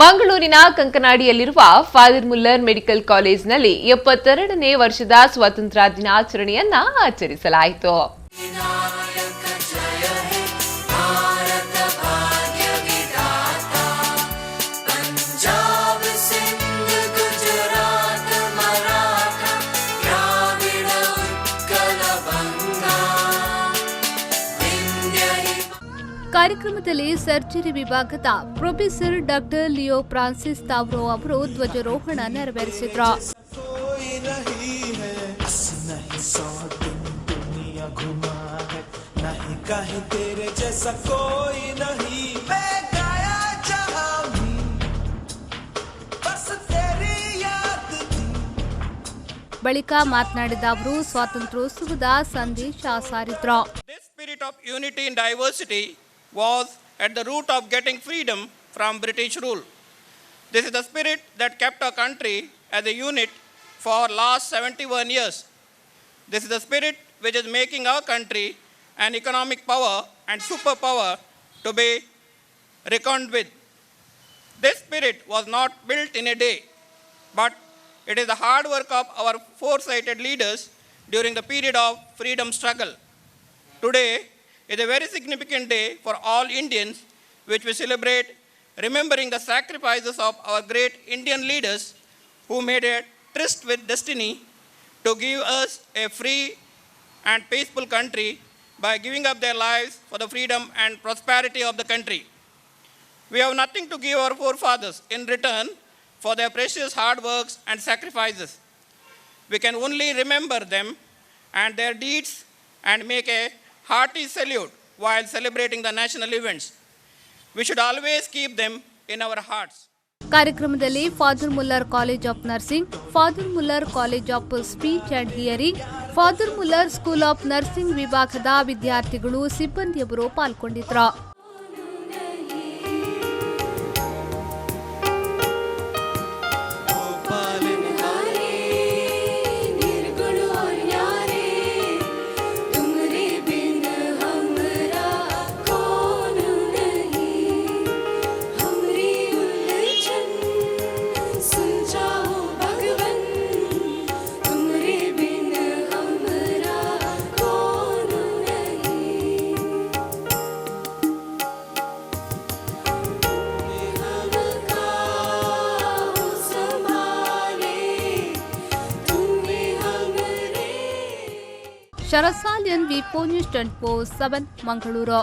ಮಂಗಳೂರಿನ ಕಂಕನಾಡಿಯಲ್ಲಿರುವ father Muller medical ಕಾಲೇಜಿನಲ್ಲಿ 72ನೇ ವರ್ಷದ ಸ್ವಾತಂತ್ರ್ಯ ದಿನಾಚರಣೆಯನ್ನ ಆಚರಿಸಲಾಯಿತು. ಕಾರ್ಯಕ್ರಮದಲ್ಲಿ ಸರ್ಜರಿ ವಿಭಾಗದ professor doctor Leo Francis Tauro ಅವರು ಧ್ವಜಾರೋಹಣ ನೆರವೇರಿಸಿದರು. ಬಳಿಕ ಮಾತನಾಡಿದ ಅವರು ಸ್ವಾತಂತ್ರ್ಯೋತ್ಸವದ ಸಂದೇಶ ಸಾರಿದ್ರು. was at the root of getting freedom from British rule. This is the spirit that kept our country as a unit for last 71 years. This is the spirit which is making our country an economic power and superpower to be reckoned with. This spirit was not built in a day, but it is the hard work of our foresighted leaders during the period of freedom struggle. Today, it is a very significant day for all Indians, which we celebrate remembering the sacrifices of our great Indian leaders who made a tryst with destiny to give us a free and peaceful country by giving up their lives for the freedom and prosperity of the country. We have nothing to give our forefathers in return for their precious hard works and sacrifices. We can only remember them and their deeds and make a hearty salute while celebrating the national events. We should always keep them in our hearts. ಕಾರ್ಯಕ್ರಮದಲ್ಲಿ father Muller college of nursing, father Muller college of speech and hearing, father Muller school of nursing ವಿಭಾಗದ ವಿದ್ಯಾರ್ಥಿಗಳು, ಸಿಬ್ಬಂದಿಯವರು ಪಾಲ್ಗೊಂಡಿದ್ದರು. ಶರಸಾಲಿಯನ್ V ಪೋನ್ಯೂಸ್ 24/7 Mangaluru.